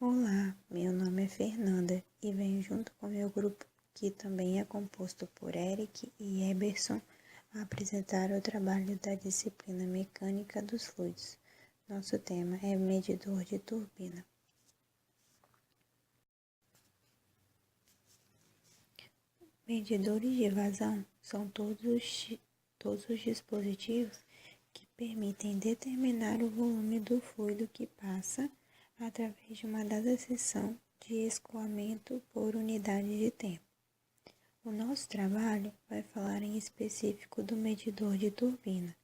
Olá, meu nome é Fernanda e venho junto com meu grupo, que também é composto por Eric e Eberson, a apresentar o trabalho da disciplina Mecânica dos Fluidos. Nosso tema é medidor de turbina. Medidores de vazão são todos os dispositivos que permitem determinar o volume do fluido que passa através de uma dada seção de escoamento por unidade de tempo. O nosso trabalho vai falar em específico do medidor de turbina,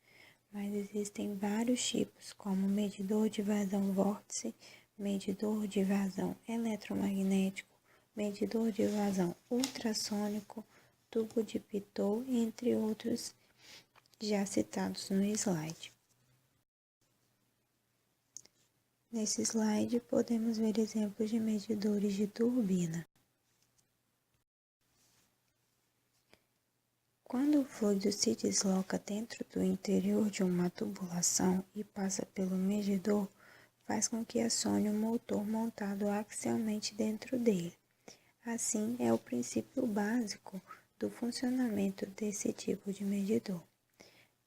mas existem vários tipos, como medidor de vazão vórtice, medidor de vazão eletromagnético, medidor de vazão ultrassônico, tubo de Pitot, entre outros já citados no slide. Nesse slide podemos ver exemplos de medidores de turbina. Quando o fluido se desloca dentro do interior de uma tubulação e passa pelo medidor, faz com que acione o motor montado axialmente dentro dele. Assim, é o princípio básico do funcionamento desse tipo de medidor.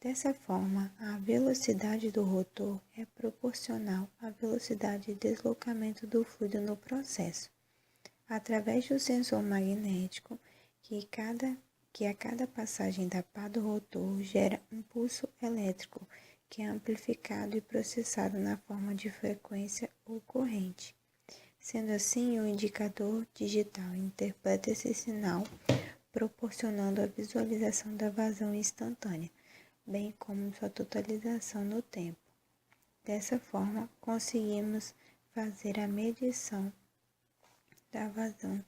Dessa forma, a velocidade do rotor é proporcional à velocidade de deslocamento do fluido no processo, através do sensor magnético que a cada passagem da pá do rotor gera um pulso elétrico que é amplificado e processado na forma de frequência ou corrente. Sendo assim, o indicador digital interpreta esse sinal, proporcionando a visualização da vazão instantânea, bem como sua totalização no tempo. Dessa forma, conseguimos fazer a medição da vazão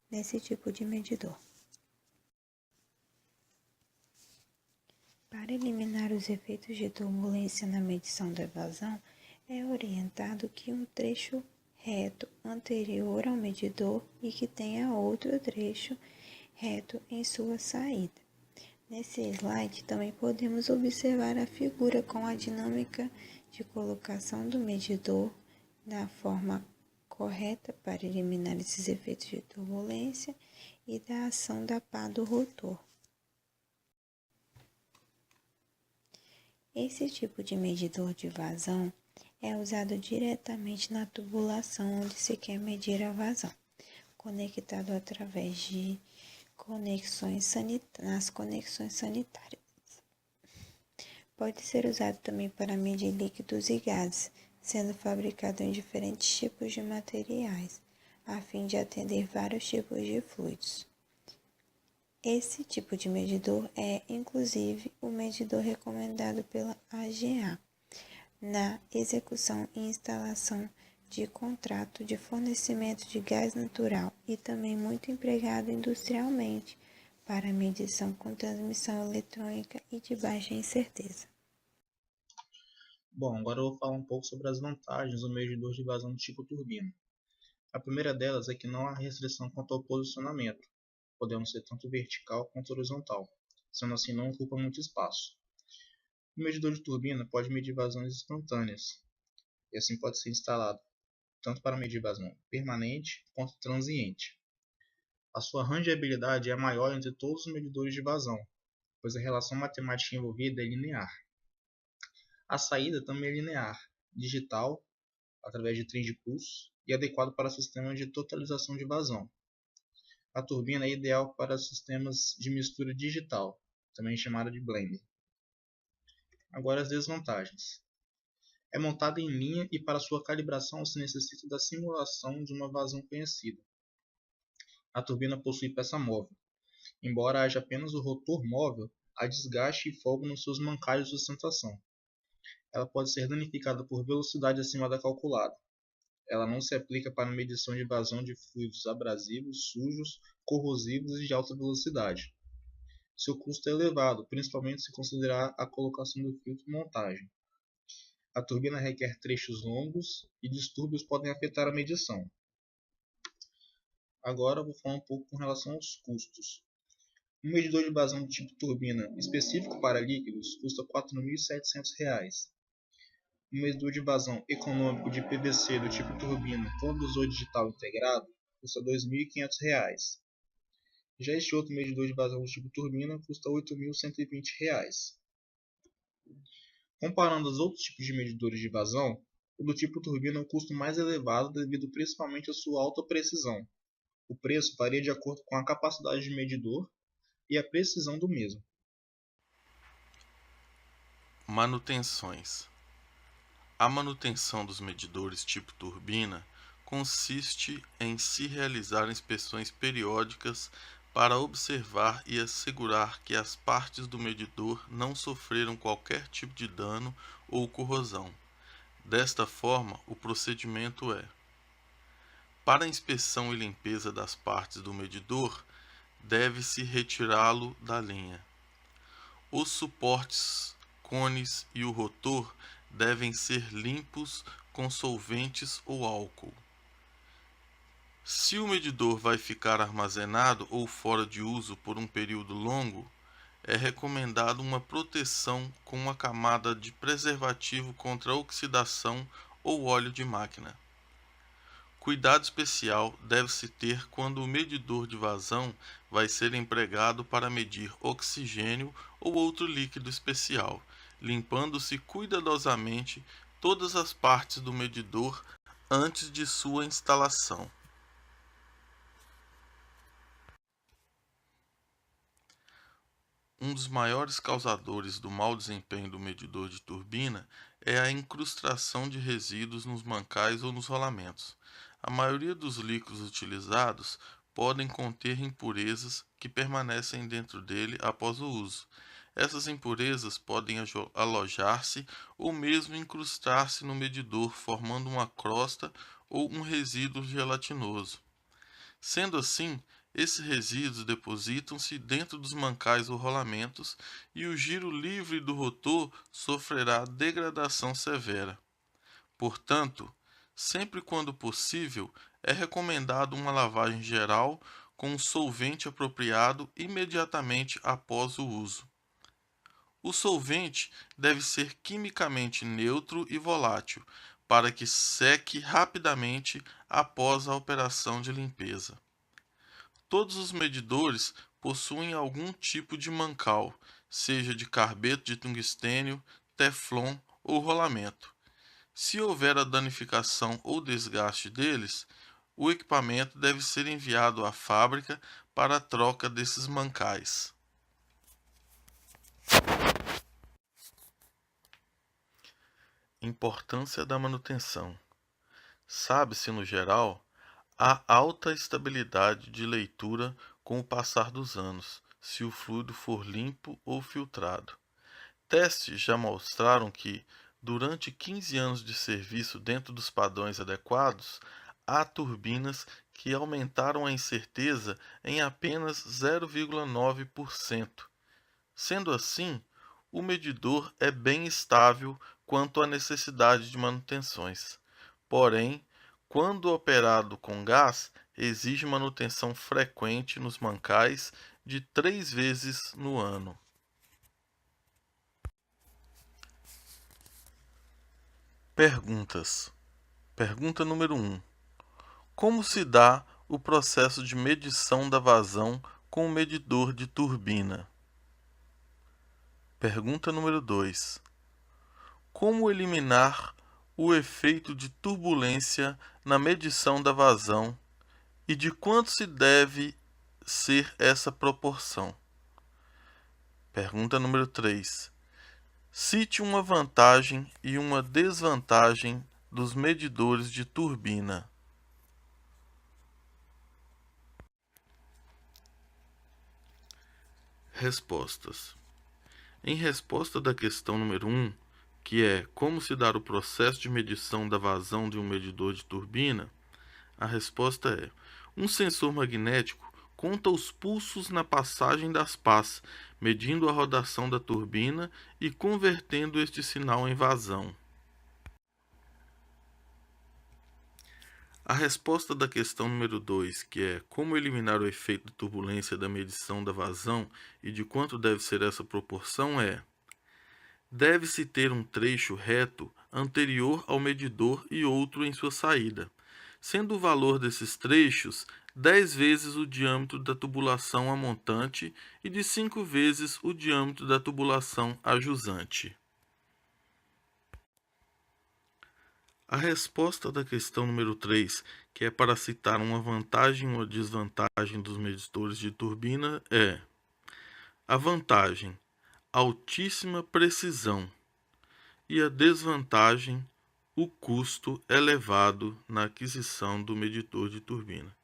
nesse tipo de medidor. Para eliminar os efeitos de turbulência na medição da vazão, é orientado que um trecho reto anterior ao medidor e que tenha outro trecho reto em sua saída. Nesse slide também podemos observar a figura com a dinâmica de colocação do medidor na forma correta para eliminar esses efeitos de turbulência e da ação da pá do rotor. Esse tipo de medidor de vazão é usado diretamente na tubulação onde se quer medir a vazão, conectado através de nas conexões sanitárias. Pode ser usado também para medir líquidos e gases, sendo fabricado em diferentes tipos de materiais, a fim de atender vários tipos de fluidos. Esse tipo de medidor é, inclusive, o medidor recomendado pela AGA na execução e instalação de contrato de fornecimento de gás natural e também muito empregado industrialmente para medição com transmissão eletrônica e de baixa incerteza. Bom, agora eu vou falar um pouco sobre as vantagens do medidor de vazão do tipo turbina. A primeira delas é que não há restrição quanto ao posicionamento, podendo ser tanto vertical quanto horizontal, sendo assim não ocupa muito espaço. O medidor de turbina pode medir vazões instantâneas, e assim pode ser instalado tanto para medir vazão permanente quanto transiente. A sua rangeabilidade é a maior entre todos os medidores de vazão, pois a relação matemática envolvida é linear. A saída também é linear, digital, através de trem de pulso, e adequado para sistemas de totalização de vazão. A turbina é ideal para sistemas de mistura digital, também chamada de blender. Agora as desvantagens. É montada em linha e para sua calibração se necessita da simulação de uma vazão conhecida. A turbina possui peça móvel. Embora haja apenas o rotor móvel, há desgaste e folga nos seus mancalhos de sustentação. Ela pode ser danificada por velocidade acima da calculada. Ela não se aplica para medição de vazão de fluidos abrasivos, sujos, corrosivos e de alta velocidade. Seu custo é elevado, principalmente se considerar a colocação do filtro e montagem. A turbina requer trechos longos e distúrbios podem afetar a medição. Agora vou falar um pouco com relação aos custos. Um medidor de vazão do tipo turbina específico para líquidos custa R$ 4.700. Um medidor de vazão econômico de PVC do tipo turbina com visor digital integrado custa R$ 2.500. Já este outro medidor de vazão do tipo turbina custa R$ 8.120. Comparando os outros tipos de medidores de vazão, o do tipo turbina é um custo mais elevado devido principalmente à sua alta precisão. O preço varia de acordo com a capacidade de medidor e a precisão do mesmo. Manutenções. A manutenção dos medidores tipo turbina consiste em se realizar inspeções periódicas para observar e assegurar que as partes do medidor não sofreram qualquer tipo de dano ou corrosão. Desta forma, o procedimento é: para a inspeção e limpeza das partes do medidor, deve-se retirá-lo da linha. Os suportes, cones e o rotor devem ser limpos com solventes ou álcool. Se o medidor vai ficar armazenado ou fora de uso por um período longo, é recomendado uma proteção com uma camada de preservativo contra oxidação ou óleo de máquina. Cuidado especial deve-se ter quando o medidor de vazão vai ser empregado para medir oxigênio ou outro líquido especial, limpando-se cuidadosamente todas as partes do medidor antes de sua instalação. Um dos maiores causadores do mau desempenho do medidor de turbina é a incrustação de resíduos nos mancais ou nos rolamentos. A maioria dos líquidos utilizados podem conter impurezas que permanecem dentro dele após o uso. Essas impurezas podem alojar-se ou mesmo incrustar-se no medidor, formando uma crosta ou um resíduo gelatinoso. Sendo assim, esses resíduos depositam-se dentro dos mancais ou rolamentos e o giro livre do rotor sofrerá degradação severa. Portanto, sempre quando possível, é recomendado uma lavagem geral com um solvente apropriado imediatamente após o uso. O solvente deve ser quimicamente neutro e volátil, para que seque rapidamente após a operação de limpeza. Todos os medidores possuem algum tipo de mancal, seja de carbeto de tungstênio, teflon ou rolamento. Se houver a danificação ou desgaste deles, o equipamento deve ser enviado à fábrica para a troca desses mancais. Importância da manutenção. Sabe-se, no geral, a alta estabilidade de leitura com o passar dos anos, se o fluido for limpo ou filtrado. Testes já mostraram que, durante 15 anos de serviço dentro dos padrões adequados, há turbinas que aumentaram a incerteza em apenas 0,9%. Sendo assim, o medidor é bem estável quanto à necessidade de manutenções. Porém, quando operado com gás, exige manutenção frequente nos mancais de 3 vezes no ano. Perguntas. Pergunta número 1. Como se dá o processo de medição da vazão com o medidor de turbina? Pergunta número 2. Como eliminar o efeito de turbulência na medição da vazão e de quanto se deve ser essa proporção? Pergunta número 3. Cite uma vantagem e uma desvantagem dos medidores de turbina. Respostas. Em resposta da questão número 1, que é como se dar o processo de medição da vazão de um medidor de turbina, a resposta é: um sensor magnético conta os pulsos na passagem das pás, medindo a rotação da turbina e convertendo este sinal em vazão. A resposta da questão número 2, que é como eliminar o efeito de turbulência da medição da vazão e de quanto deve ser essa proporção, é: deve-se ter um trecho reto anterior ao medidor e outro em sua saída, sendo o valor desses trechos 10 vezes o diâmetro da tubulação a montante e de 5 vezes o diâmetro da tubulação a jusante. A resposta da questão número 3, que é para citar uma vantagem ou desvantagem dos medidores de turbina, é: a vantagem, altíssima precisão, e a desvantagem, o custo elevado na aquisição do medidor de turbina.